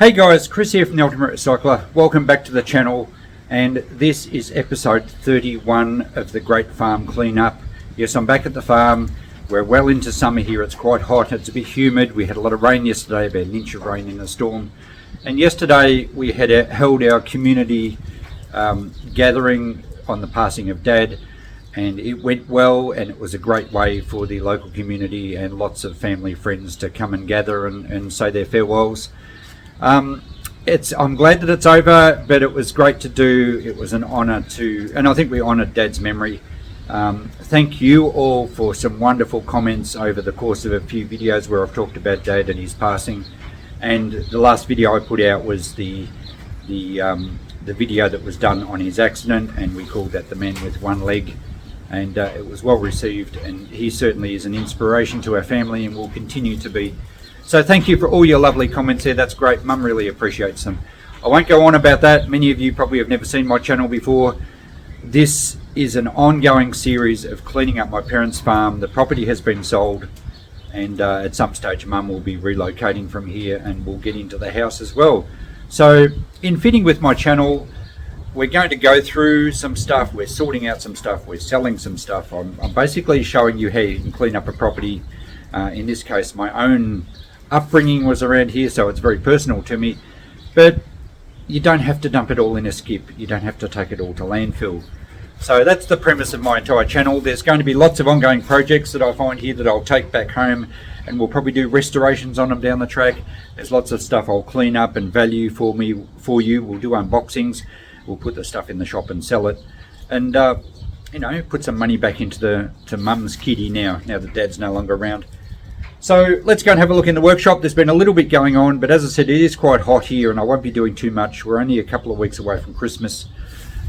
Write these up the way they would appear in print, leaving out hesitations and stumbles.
Hey guys, Chris here from The Ultimate Recycler. Welcome back to the channel, and this is episode 31 of the Great Farm Cleanup. Yes, I'm back at the farm. We're well into summer here. It's quite hot, it's a bit humid. We had a lot of rain yesterday, about an inch of rain in the storm. And yesterday we had held our community gathering on the passing of Dad, and it went well, and it was a great way for the local community and lots of family friends to come and gather and say their farewells. I'm glad that it's over, but it was great to do. It was an honour and I think we honoured Dad's memory. Thank you all for some wonderful comments over the course of a few videos where I've talked about Dad and his passing. And the last video I put out was the video that was done on his accident, and we called that The Man with One Leg. And it was well received, and he certainly is an inspiration to our family and will continue to be. So thank you for all your lovely comments there. That's great. Mum really appreciates them. I won't go on about that. Many of you probably have never seen my channel before. This is an ongoing series of cleaning up my parents' farm. The property has been sold, and at some stage Mum will be relocating from here and we'll get into the house as well. So in fitting with my channel, we're going to go through some stuff. We're sorting out some stuff. We're selling some stuff. I'm basically showing you how you can clean up a property. In this case, my own upbringing was around here, so it's very personal to me, but you don't have to dump it all in a skip. You don't have to take it all to landfill. So that's the premise of my entire channel. There's going to be lots of ongoing projects that I find here that I'll take back home, and we'll probably do restorations on them down the track. There's lots of stuff I'll clean up and value for you. We'll do unboxings. We'll put the stuff in the shop and sell it, and put some money back into Mum's kitty now that Dad's no longer around. So let's go and have a look in the workshop. There's been a little bit going on, but as I said, it is quite hot here and I won't be doing too much. We're only a couple of weeks away from Christmas.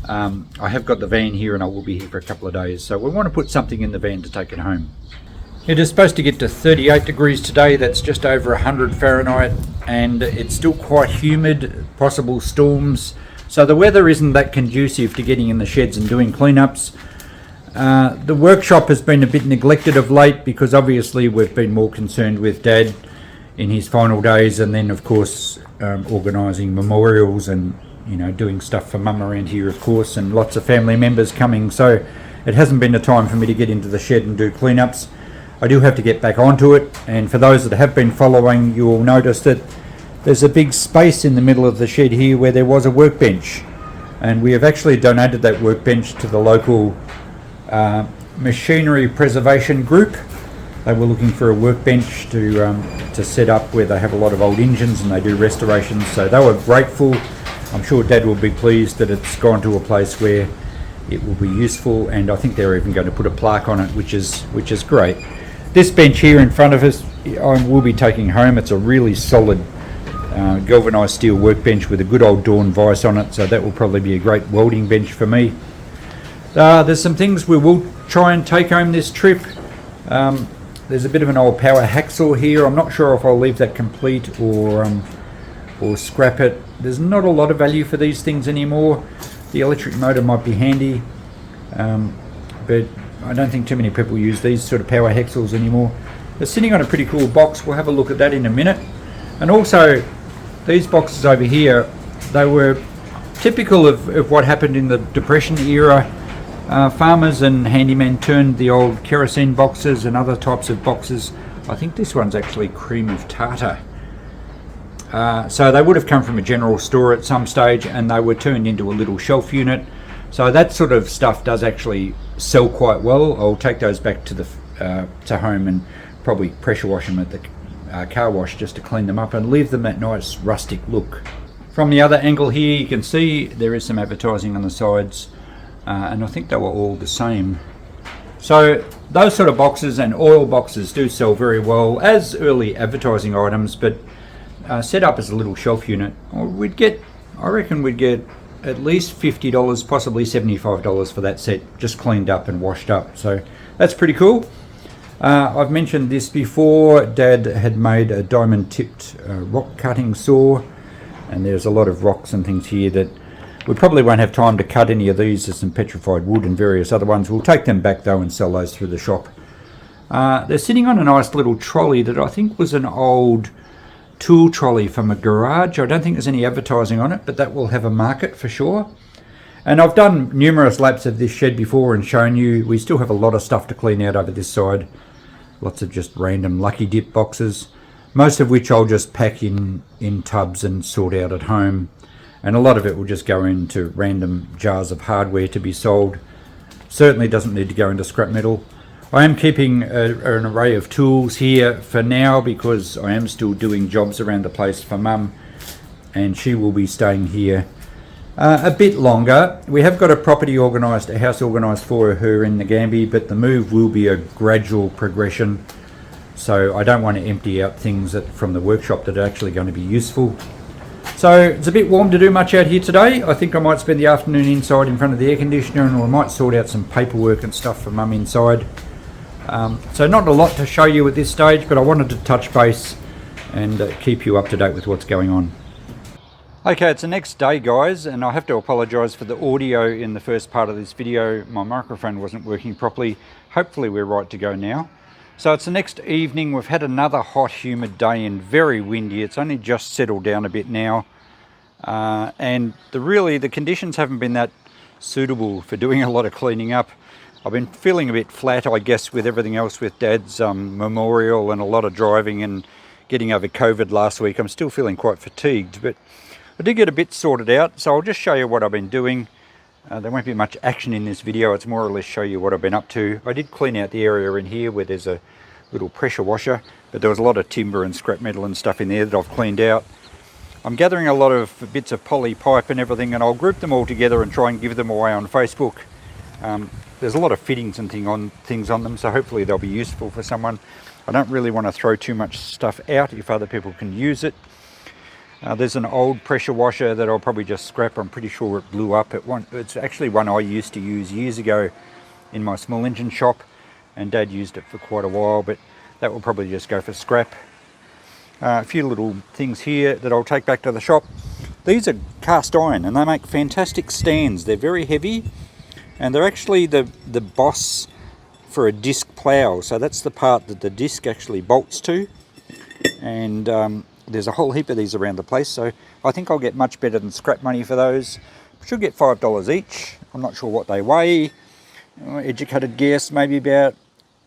I have got the van here and I will be here for a couple of days. So we want to put something in the van to take it home. It is supposed to get to 38 degrees today. That's just over 100 Fahrenheit, and it's still quite humid, possible storms. So the weather isn't that conducive to getting in the sheds and doing cleanups. The workshop has been a bit neglected of late because obviously we've been more concerned with Dad in his final days, and then of course organising memorials and doing stuff for Mum around here, of course, and lots of family members coming. So it hasn't been a time for me to get into the shed and do cleanups. I do have to get back onto it, and for those that have been following, you will notice that there's a big space in the middle of the shed here where there was a workbench, and we have actually donated that workbench to the local machinery preservation group. They were looking for a workbench to set up where they have a lot of old engines and they do restorations, so they were grateful. I'm sure Dad will be pleased that it's gone to a place where it will be useful, and I think they're even going to put a plaque on it, which is great. This bench here in front of us I will be taking home. It's a really solid galvanised steel workbench with a good old Dawn vise on it, so that will probably be a great welding bench for me. There's some things we will try and take home this trip. There's a bit of an old power hacksaw here. I'm not sure if I'll leave that complete or scrap it. There's not a lot of value for these things anymore. The electric motor might be handy, but I don't think too many people use these sort of power hacksaws anymore. They're sitting on a pretty cool box. We'll have a look at that in a minute. And also, these boxes over here, they were typical of what happened in the Depression era. Farmers and handymen turned the old kerosene boxes and other types of boxes. I think this one's actually cream of tartar. So they would have come from a general store at some stage, and they were turned into a little shelf unit. So that sort of stuff does actually sell quite well. I'll take those back to home and probably pressure wash them at the car wash just to clean them up and leave them that nice rustic look. From the other angle here, you can see there is some advertising on the sides. And I think they were all the same. So those sort of boxes and oil boxes do sell very well as early advertising items, but set up as a little shelf unit, I reckon we'd get at least $50, possibly $75 for that set, just cleaned up and washed up. So that's pretty cool. I've mentioned this before. Dad had made a diamond tipped rock cutting saw, and there's a lot of rocks and things here that we probably won't have time to cut any of these. There's some petrified wood and various other ones. We'll take them back though and sell those through the shop. They're sitting on a nice little trolley that I think was an old tool trolley from a garage. I don't think there's any advertising on it, but that will have a market for sure. And I've done numerous laps of this shed before and shown you we still have a lot of stuff to clean out over this side. Lots of just random Lucky Dip boxes, most of which I'll just pack in tubs and sort out at home. And a lot of it will just go into random jars of hardware to be sold. Certainly doesn't need to go into scrap metal. I am keeping an array of tools here for now because I am still doing jobs around the place for Mum, and she will be staying here a bit longer. We have got a property organised, a house organised for her in Nagambie, but the move will be a gradual progression. So I don't want to empty out things from the workshop that are actually going to be useful. So it's a bit warm to do much out here today. I think I might spend the afternoon inside in front of the air conditioner, and we might sort out some paperwork and stuff for Mum inside. So not a lot to show you at this stage, but I wanted to touch base and keep you up to date with what's going on. Okay, it's the next day, guys, and I have to apologise for the audio in the first part of this video. My microphone wasn't working properly. Hopefully we're right to go now. So it's the next evening. We've had another hot, humid day and very windy. It's only just settled down a bit now. And the conditions haven't been that suitable for doing a lot of cleaning up. I've been feeling a bit flat, I guess, with everything else, with Dad's memorial and a lot of driving and getting over COVID last week. I'm still feeling quite fatigued, but I did get a bit sorted out, so I'll just show you what I've been doing. There won't be much action in this video. It's more or less show you what I've been up to. I did clean out the area in here where there's a little pressure washer, but there was a lot of timber and scrap metal and stuff in there that I've cleaned out. I'm gathering a lot of bits of poly pipe and everything, and I'll group them all together and try and give them away on Facebook. There's a lot of fittings and things on them, so hopefully they'll be useful for someone. I don't really want to throw too much stuff out if other people can use it. There's an old pressure washer that I'll probably just scrap. I'm pretty sure it blew up. It's actually one I used to use years ago in my small engine shop, and Dad used it for quite a while, but that will probably just go for scrap. A few little things here that I'll take back to the shop. These are cast iron and they make fantastic stands. They're very heavy, and they're actually the boss for a disc plough. So that's the part that the disc actually bolts to, and there's a whole heap of these around the place, so I think I'll get much better than scrap money for those. Should get $5 each. I'm not sure what they weigh. Educated guess, maybe about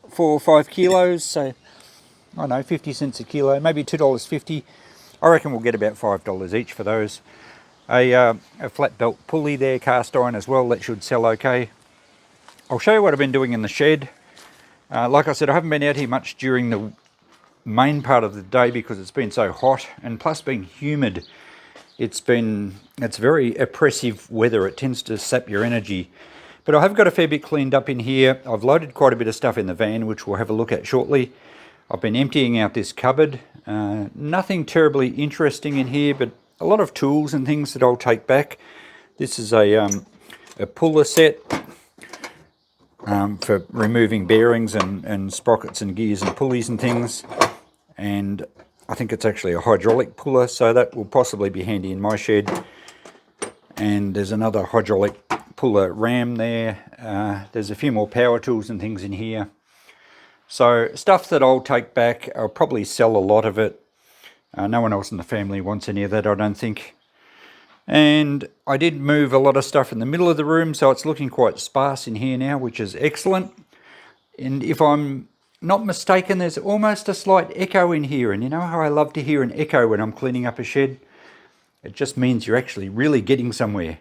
4 or 5 kilos, so I don't know, 50 cents a kilo, maybe $2.50. I reckon we'll get about $5 each for those. A flat belt pulley there, cast iron as well, that should sell okay. I'll show you what I've been doing in the shed. Like I said, I haven't been out here much during the main part of the day because it's been so hot, and plus being humid. It's very oppressive weather. It tends to sap your energy. But I have got a fair bit cleaned up in here. I've loaded quite a bit of stuff in the van, which we'll have a look at shortly. I've been emptying out this cupboard. Nothing terribly interesting in here, but a lot of tools and things that I'll take back. This is a puller set for removing bearings and sprockets and gears and pulleys and things. And I think it's actually a hydraulic puller, so that will possibly be handy in my shed. And there's another hydraulic puller ram there. There's a few more power tools and things in here. So stuff that I'll take back. I'll probably sell a lot of it. No one else in the family wants any of that, I don't think. And I did move a lot of stuff in the middle of the room, so it's looking quite sparse in here now, which is excellent. And if I'm not mistaken, there's almost a slight echo in here, and you know how I love to hear an echo when I'm cleaning up a shed? It just means you're actually really getting somewhere.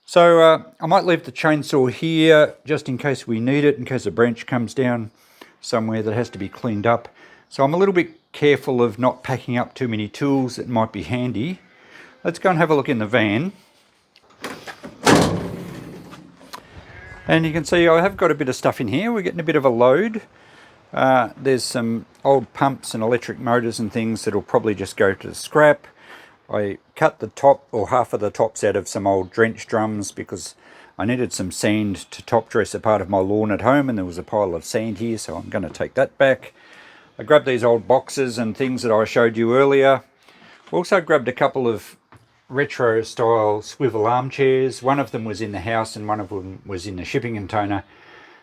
So I might leave the chainsaw here just in case we need it, in case a branch comes down somewhere that has to be cleaned up. So I'm a little bit careful of not packing up too many tools that might be handy. Let's go and have a look in the van. And you can see I have got a bit of stuff in here. We're getting a bit of a load. There's some old pumps and electric motors and things that'll probably just go to the scrap. I cut the top or half of the tops out of some old drench drums because I needed some sand to top dress a part of my lawn at home, and there was a pile of sand here, so I'm going to take that back. I grabbed these old boxes and things that I showed you earlier. Also grabbed a couple of retro style swivel armchairs. One of them was in the house and one of them was in the shipping container.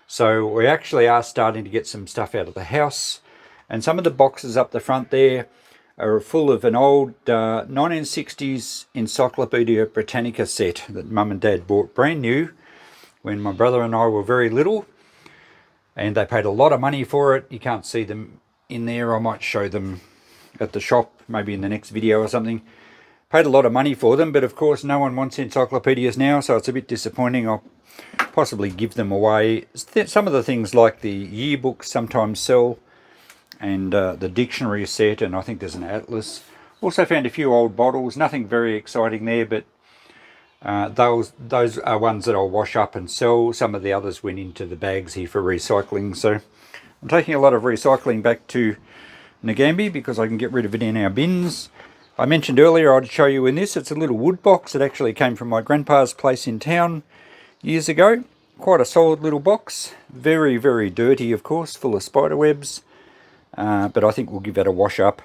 So we actually are starting to get some stuff out of the house. And some of the boxes up the front there, are full of an old 1960s Encyclopedia Britannica set that Mum and Dad bought brand new when my brother and I were very little, and they paid a lot of money for it. You can't see them in there. I might show them at the shop maybe in the next video or something. Paid a lot of money for them, but of course no one wants encyclopedias now, so it's a bit disappointing. I'll possibly give them away. Some of the things like the yearbooks sometimes sell, and the dictionary set, and I think there's an atlas. Also found a few old bottles, nothing very exciting there, but those are ones that I'll wash up and sell. Some of the others went into the bags here for recycling, so I'm taking a lot of recycling back to Nagambie because I can get rid of it in our bins. I mentioned earlier I'd show you in this. It's a little wood box. It actually came from my grandpa's place in town years ago. Quite a solid little box. Very, very dirty, of course, full of spider webs. But I think we'll give that a wash up,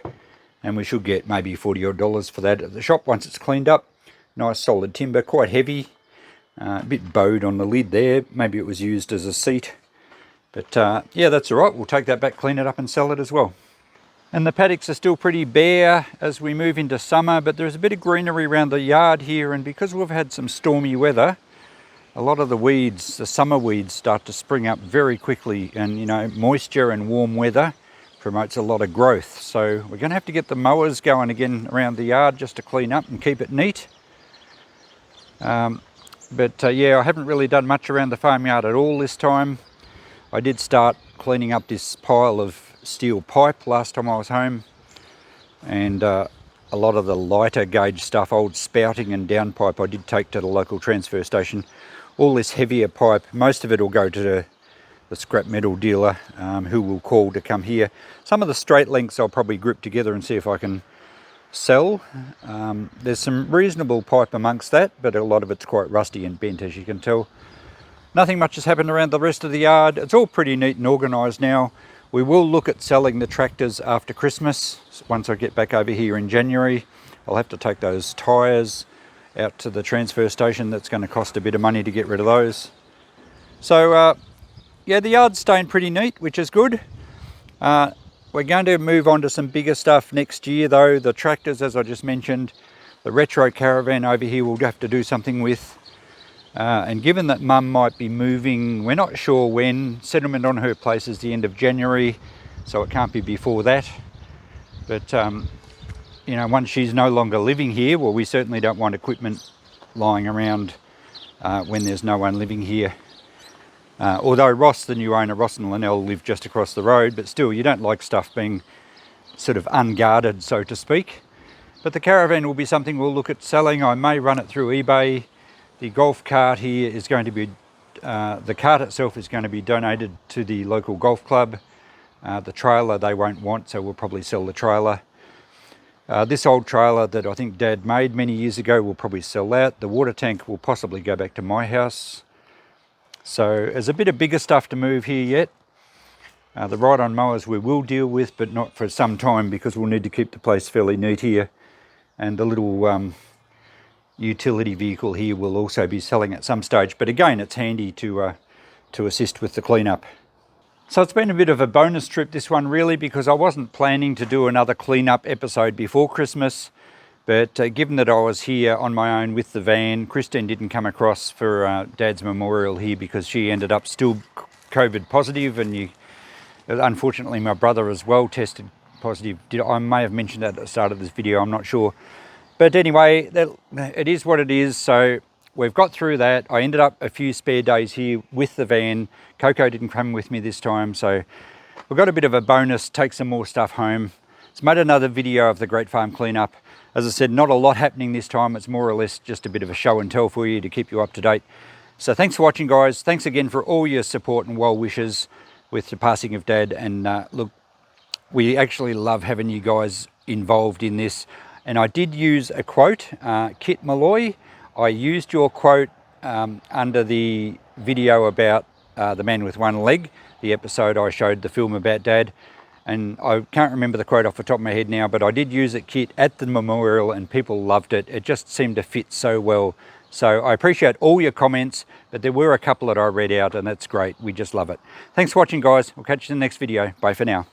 and we should get maybe $40 odd for that at the shop once it's cleaned up. Nice solid timber, quite heavy. A bit bowed on the lid there. Maybe it was used as a seat. But yeah, that's all right. We'll take that back, clean it up and sell it as well. And the paddocks are still pretty bare as we move into summer, but there's a bit of greenery around the yard here, and because we've had some stormy weather, a lot of the weeds, the summer weeds, start to spring up very quickly, and you know, moisture and warm weather promotes a lot of growth. So we're going to have to get the mowers going again around the yard just to clean up and keep it neat. Yeah, I haven't really done much around the farmyard at all this time. I did start cleaning up this pile of steel pipe last time I was home, and a lot of the lighter gauge stuff, old spouting and downpipe, I did take to the local transfer station. All this heavier pipe, most of it will go to the scrap metal dealer, who will call to come here. Some of the straight lengths I'll probably group together and see if I can sell. There's some reasonable pipe amongst that, but a lot of it's quite rusty and bent, as you can tell. Nothing much has happened around the rest of the yard. It's all pretty neat and organised now. We will look at selling the tractors after Christmas. Once I get back over here in January, I'll have to take those tyres out to the transfer station. That's going to cost a bit of money to get rid of those. So yeah, the yard's staying pretty neat, which is good. We're going to move on to some bigger stuff next year though. The tractors, as I just mentioned, the retro caravan over here we'll have to do something with. And given that Mum might be moving, we're not sure when. Settlement on her place is the end of January, so it can't be before that. But you know, once she's no longer living here, well, we certainly don't want equipment lying around when there's no one living here. Although Ross, the new owner, Ross and Linnell, live just across the road, but still, you don't like stuff being sort of unguarded, so to speak. But the caravan will be something we'll look at selling. I may run it through eBay. The golf cart here is going to be, the cart itself is going to be donated to the local golf club. The trailer they won't want, so we'll probably sell the trailer. This old trailer that I think Dad made many years ago, we'll probably sell that. The water tank will possibly go back to my house. So there's a bit of bigger stuff to move here yet. The ride-on mowers we will deal with, but not for some time because we'll need to keep the place fairly neat here. And the little utility vehicle here will also be selling at some stage, but again it's handy to assist with the cleanup. So it's been a bit of a bonus trip, this one, really, because I wasn't planning to do another cleanup episode before Christmas, but given that I was here on my own with the van, Christine didn't come across for Dad's memorial here because she ended up still COVID positive, and unfortunately my brother as well tested positive. I may have mentioned that at the start of this video, I'm not sure. But anyway, it is what it is, so we've got through that. I ended up a few spare days here with the van. Coco didn't come with me this time, so we've got a bit of a bonus, take some more stuff home. It's made another video of the Great Farm cleanup. As I said, not a lot happening this time. It's more or less just a bit of a show and tell for you to keep you up to date. So thanks for watching, guys. Thanks again for all your support and well wishes with the passing of Dad. And look, we actually love having you guys involved in this. And I did use a quote, Kit Malloy. I used your quote under the video about the man with one leg, the episode I showed the film about Dad. And I can't remember the quote off the top of my head now, but I did use it, Kit, at the memorial, and people loved it. It just seemed to fit so well. So I appreciate all your comments, but there were a couple that I read out, and that's great. We just love it. Thanks for watching, guys. We'll catch you in the next video. Bye for now.